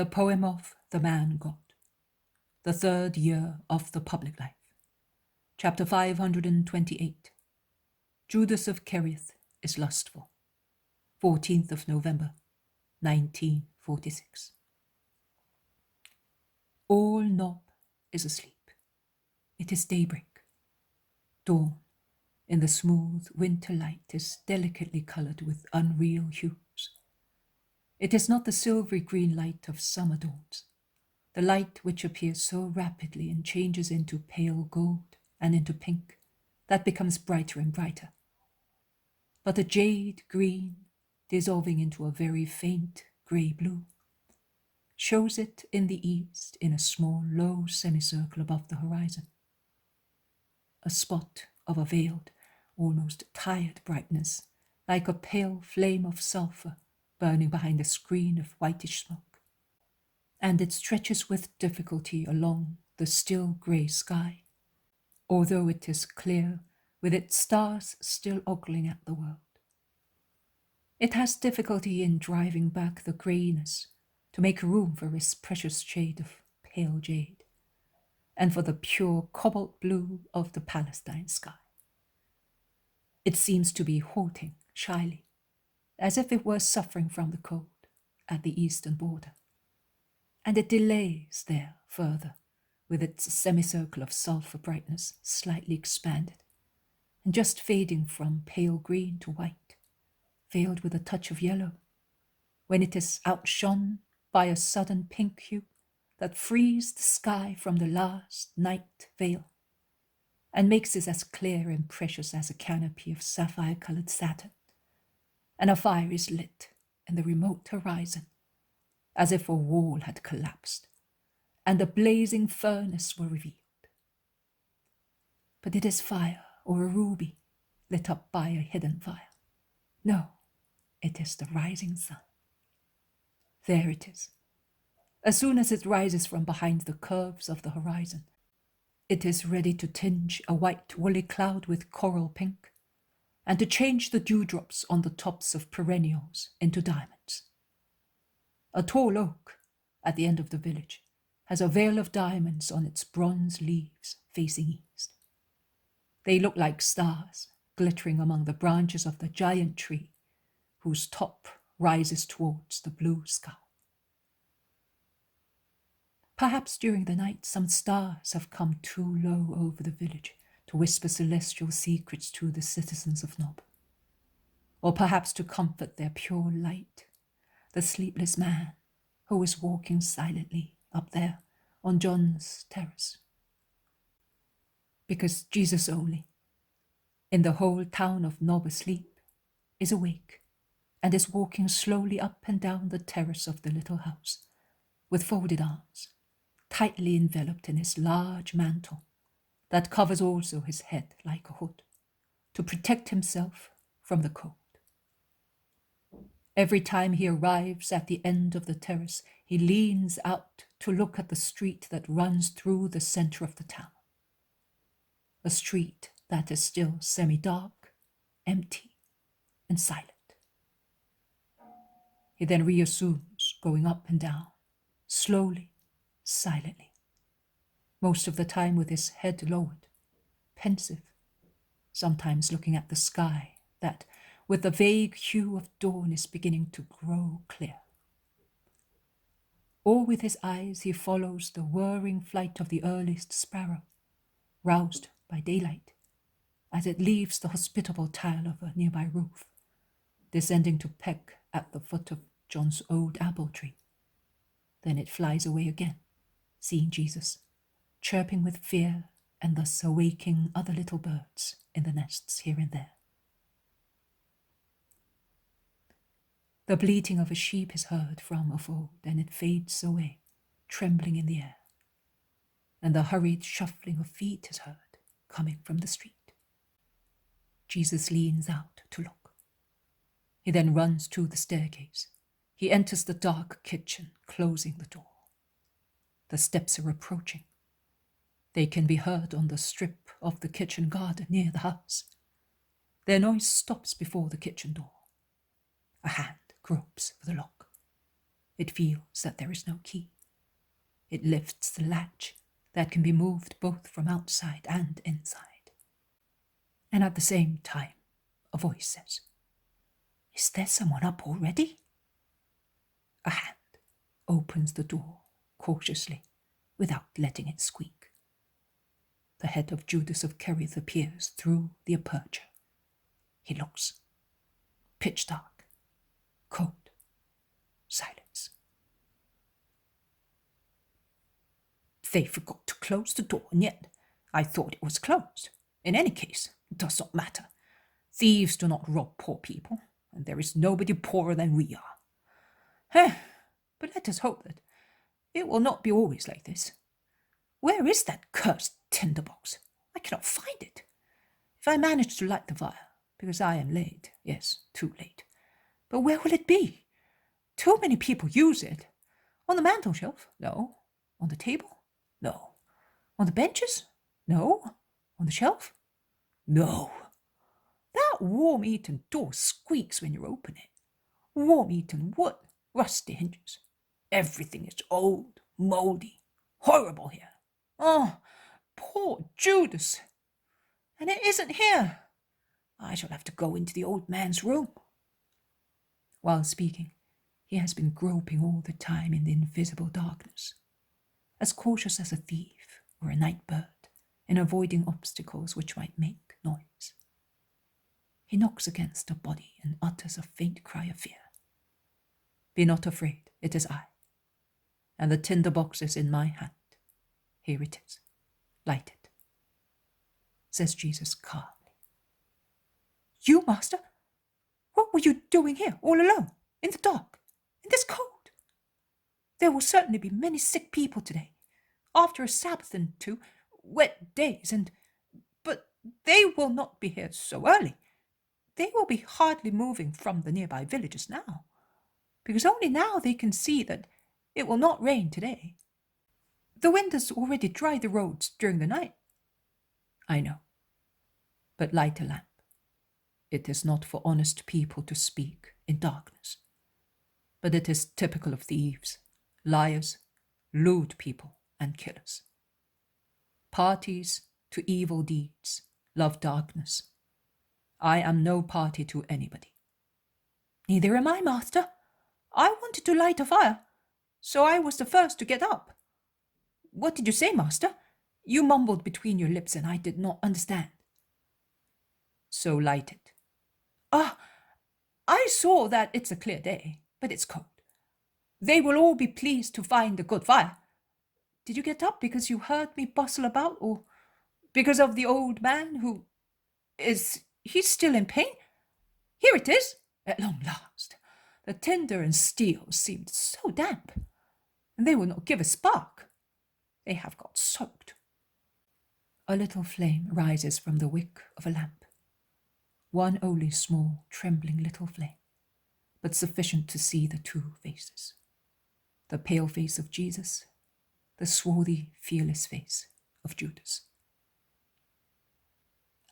The poem of the man God. The third year of the public life. Chapter 528. Judas of Kerioth is lustful. 14th of November, 1946. All Nob is asleep. It is daybreak. Dawn, in the smooth winter light, is delicately coloured with unreal hues. It is not the silvery green light of summer dawns, the light which appears so rapidly and changes into pale gold and into pink, that becomes brighter and brighter. But a jade green, dissolving into a very faint grey blue, shows it in the east in a small low semicircle above the horizon. A spot of a veiled, almost tired brightness, like a pale flame of sulphur burning behind a screen of whitish smoke. And it stretches with difficulty along the still grey sky, although it is clear, with its stars still ogling at the world. It has difficulty in driving back the greyness to make room for its precious shade of pale jade, and for the pure cobalt blue of the Palestine sky. It seems to be halting shyly, as if it were suffering from the cold at the eastern border, and it delays there further, with its semicircle of sulphur brightness slightly expanded, and just fading from pale green to white, veiled with a touch of yellow, when it is outshone by a sudden pink hue that frees the sky from the last night veil, and makes it as clear and precious as a canopy of sapphire-coloured satin. And a fire is lit in the remote horizon, as if a wall had collapsed, and a blazing furnace were revealed. But it is fire or a ruby lit up by a hidden fire. No, it is the rising sun. There it is. As soon as it rises from behind the curves of the horizon, it is ready to tinge a white woolly cloud with coral pink, and to change the dewdrops on the tops of perennials into diamonds. A tall oak at the end of the village has a veil of diamonds on its bronze leaves facing east. They look like stars glittering among the branches of the giant tree whose top rises towards the blue sky. Perhaps during the night some stars have come too low over the village to whisper celestial secrets to the citizens of Nob, or perhaps to comfort their pure light, the sleepless man who is walking silently up there on John's terrace. Because Jesus only, in the whole town of Nob asleep, is awake and is walking slowly up and down the terrace of the little house, with folded arms, tightly enveloped in his large mantle, that covers also his head like a hood, to protect himself from the cold. Every time he arrives at the end of the terrace, he leans out to look at the street that runs through the centre of the town. A street that is still semi-dark, empty, and silent. He then reassumes going up and down, slowly, silently, most of the time with his head lowered, pensive, sometimes looking at the sky that, with the vague hue of dawn, is beginning to grow clear. Or with his eyes he follows the whirring flight of the earliest sparrow, roused by daylight, as it leaves the hospitable tile of a nearby roof, descending to peck at the foot of John's old apple tree. Then it flies away again, seeing Jesus, chirping with fear and thus awaking other little birds in the nests here and there. The bleating of a sheep is heard from a fold, and it fades away, trembling in the air, and the hurried shuffling of feet is heard, coming from the street. Jesus leans out to look. He then runs to the staircase. He enters the dark kitchen, closing the door. The steps are approaching. They can be heard on the strip of the kitchen garden near the house. Their noise stops before the kitchen door. A hand gropes for the lock. It feels that there is no key. It lifts the latch that can be moved both from outside and inside. And at the same time, a voice says, "Is there someone up already?" A hand opens the door cautiously, without letting it squeak. The head of Judas of Kerioth appears through the aperture. He looks. Pitch dark. Cold. Silence. "They forgot to close the door, and yet I thought it was closed. In any case, it does not matter. Thieves do not rob poor people, and there is nobody poorer than we are. But let us hope that it will not be always like this. Where is that cursed tinderbox? I cannot find it. If I manage to light the fire, because I am late, yes, too late. But where will it be? Too many people use it. On the mantel shelf? No. On the table? No. On the benches? No. On the shelf? No. That worm-eaten door squeaks when you open it. Worm-eaten wood, rusty hinges. Everything is old, mouldy, horrible here. Oh, poor Judas. And it isn't here. I shall have to go into the old man's room." While speaking, he has been groping all the time in the invisible darkness, as cautious as a thief or a night bird in avoiding obstacles which might make noise. He knocks against a body and utters a faint cry of fear. "Be not afraid, it is I. And the tinderbox is in my hand. Here it is. Light it," says Jesus calmly. "You, Master? What were you doing here, all alone, in the dark, in this cold? There will certainly be many sick people today, after a Sabbath and 2 wet days, but they will not be here so early. They will be hardly moving from the nearby villages now, because only now they can see that it will not rain today. The wind has already dried the roads during the night." "I know. But light a lamp. It is not for honest people to speak in darkness. But it is typical of thieves, liars, lewd people, and killers. Parties to evil deeds love darkness. I am no party to anybody." "Neither am I, Master. I wanted to light a fire, so I was the first to get up." "What did you say, Master? You mumbled between your lips and I did not understand." "So light it." I saw that it's a clear day, but it's cold. They will all be pleased to find a good fire. Did you get up because you heard me bustle about, or because of the old man who is he still in pain? Here it is, at long last. The tinder and steel seemed so damp, and they will not give a spark. They have got soaked." A little flame rises from the wick of a lamp. One only small, trembling little flame, but sufficient to see the 2 faces. The pale face of Jesus, the swarthy, fearless face of Judas.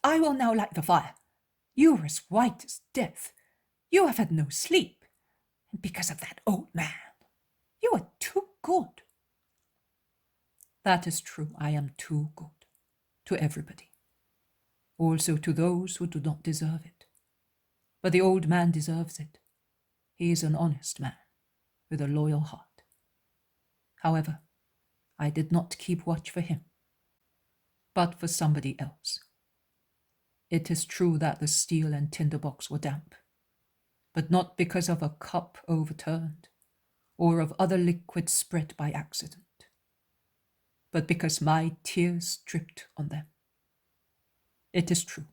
"I will now light the fire. You are as white as death. You have had no sleep, and because of that old man, you are too good." "That is true. I am too good. To everybody. Also to those who do not deserve it. But the old man deserves it. He is an honest man, with a loyal heart. However, I did not keep watch for him, but for somebody else. It is true that the steel and tinderbox were damp, but not because of a cup overturned, or of other liquid spread by accident, but because my tears dripped on them. It is true.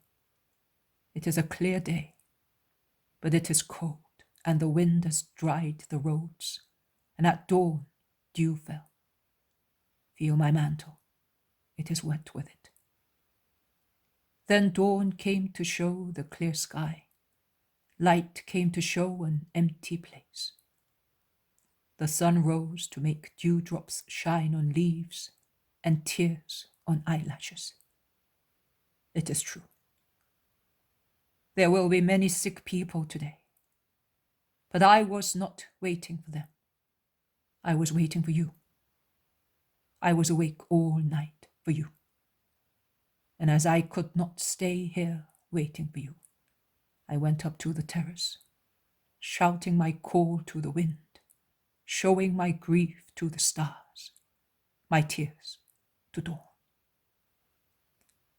It is a clear day, but it is cold, and the wind has dried the roads, and at dawn dew fell. Feel my mantle. It is wet with it. Then dawn came to show the clear sky. Light came to show an empty place. The sun rose to make dewdrops shine on leaves and tears on eyelashes. It is true. There will be many sick people today, but I was not waiting for them. I was waiting for you. I was awake all night for you. And as I could not stay here waiting for you, I went up to the terrace, shouting my call to the wind, showing my grief to the stars, my tears to dawn.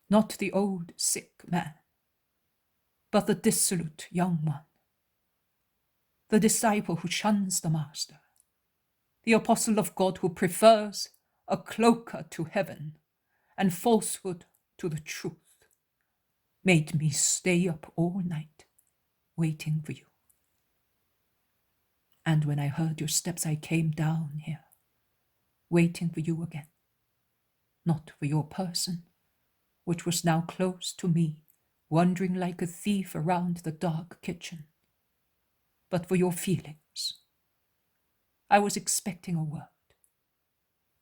Not the old sick man, but the dissolute young one, the disciple who shuns the master, the apostle of God who prefers a cloaker to heaven and falsehood to the truth, made me stay up all night waiting for you. And when I heard your steps, I came down here, waiting for you again, not for your person, which was now close to me, wandering like a thief around the dark kitchen, but for your feelings. I was expecting a word,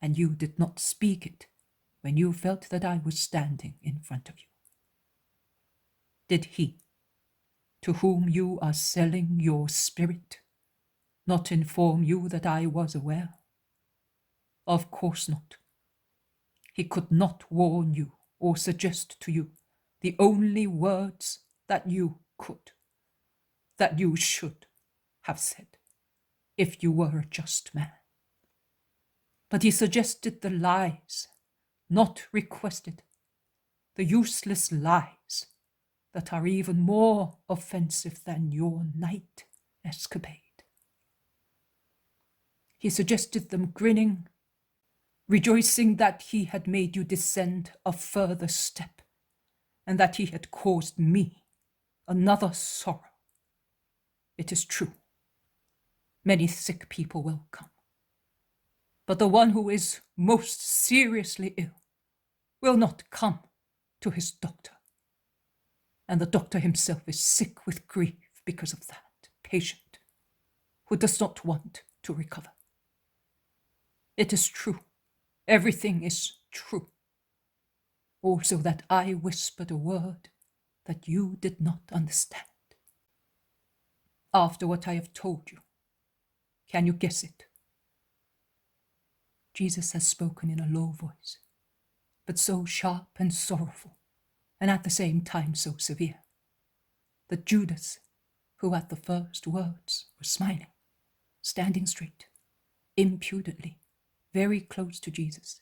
and you did not speak it when you felt that I was standing in front of you. Did he, to whom you are selling your spirit, not inform you that I was aware? Of course not. He could not warn you or suggest to you the only words that you could, that you should have said, if you were a just man. But he suggested the lies, not requested, the useless lies that are even more offensive than your night escapade. He suggested them grinning, rejoicing that he had made you descend a further step, and that he had caused me another sorrow. It is true, many sick people will come, but the one who is most seriously ill will not come to his doctor, and the doctor himself is sick with grief because of that patient who does not want to recover. It is true, everything is true. Also that I whispered a word that you did not understand. After what I have told you, can you guess it? Jesus has spoken in a low voice, but so sharp and sorrowful, and at the same time so severe, that Judas, who at the first words was smiling, standing straight, impudently, very close to Jesus,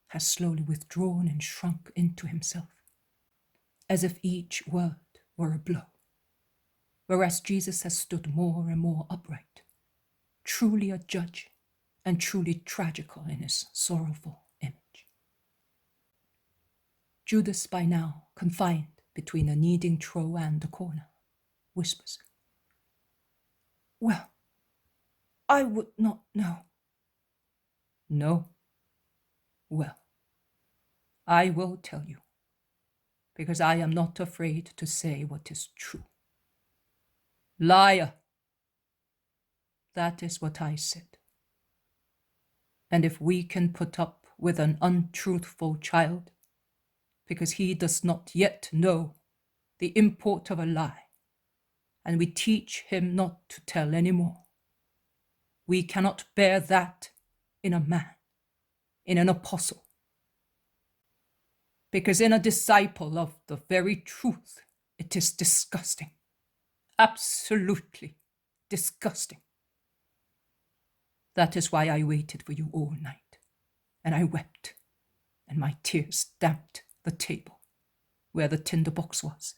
has slowly withdrawn and shrunk into himself, as if each word were a blow, whereas Jesus has stood more and more upright, truly a judge and truly tragical in his sorrowful image. Judas, by now confined between a kneading trough and a corner, whispers, "Well, I would not know." "No? Well, I will tell you, because I am not afraid to say what is true." "Liar!" That is what I said. And if we can put up with an untruthful child, because he does not yet know the import of a lie, and we teach him not to tell any more, we cannot bear that in a man, in an apostle. Because in a disciple of the very truth, it is disgusting, absolutely disgusting. That is why I waited for you all night, and I wept, and my tears damped the table where the tinder box was.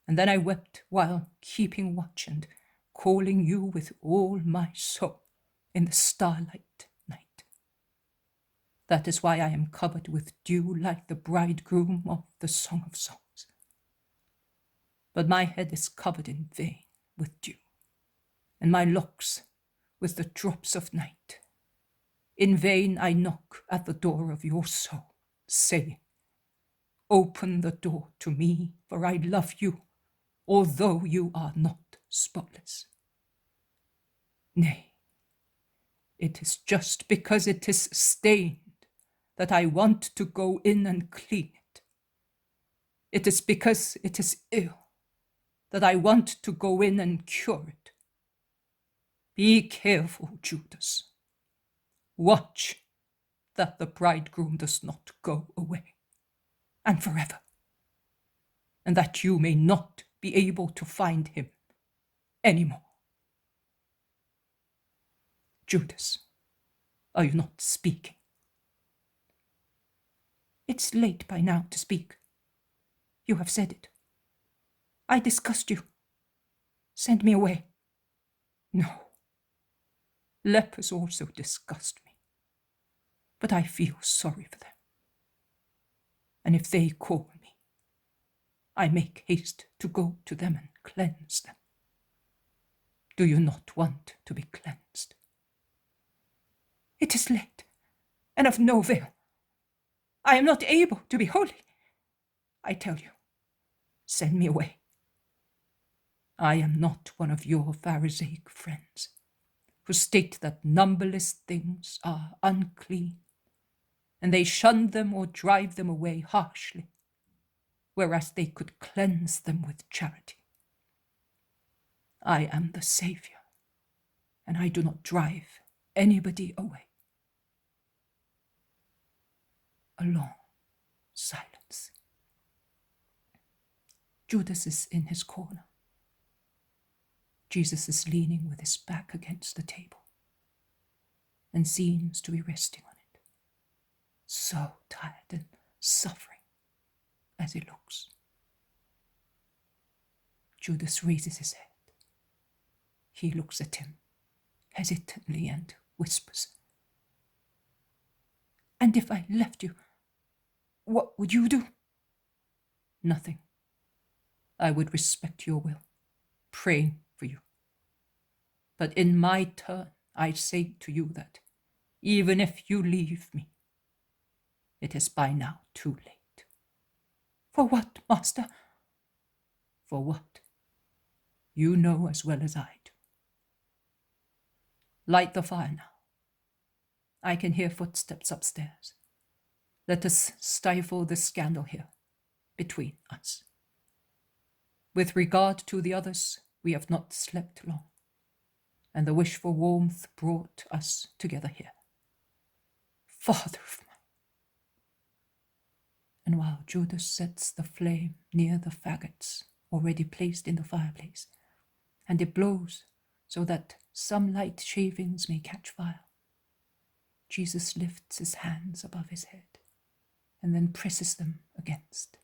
And then I wept while keeping watch and calling you with all my soul in the starlight night. That is why I am covered with dew like the bridegroom of the Song of Songs. But my head is covered in vain with dew, and my locks with the drops of night. In vain I knock at the door of your soul, saying, "Open the door to me, for I love you, although you are not spotless." Nay, it is just because it is stained that I want to go in and clean it. It is because it is ill that I want to go in and cure it. Be careful, Judas. Watch that the bridegroom does not go away, and forever, and that you may not be able to find him anymore. Judas, are you not speaking? It's late by now to speak. You have said it. I disgust you. Send me away. No. Lepers also disgust me. But I feel sorry for them. And if they call me, I make haste to go to them and cleanse them. Do you not want to be cleansed? It is late, and of no avail. I am not able to be holy. I tell you, send me away. I am not one of your Pharisaic friends who state that numberless things are unclean, and they shun them or drive them away harshly, whereas they could cleanse them with charity. I am the Saviour, and I do not drive anybody away. A long silence. Judas is in his corner. Jesus is leaning with his back against the table and seems to be resting on it, so tired and suffering as he looks. Judas raises his head. He looks at him hesitantly and whispers, "And if I left you, what would you do?" "Nothing. I would respect your will, praying for you. But in my turn, I say to you that even if you leave me, it is by now too late." "For what, Master?" "For what? You know as well as I do. Light the fire now. I can hear footsteps upstairs. Let us stifle the scandal here, between us. With regard to the others, we have not slept long, and the wish for warmth brought us together here. Father of mine." And while Judas sets the flame near the faggots already placed in the fireplace, and it blows so that some light shavings may catch fire, Jesus lifts his hands above his head and then presses them against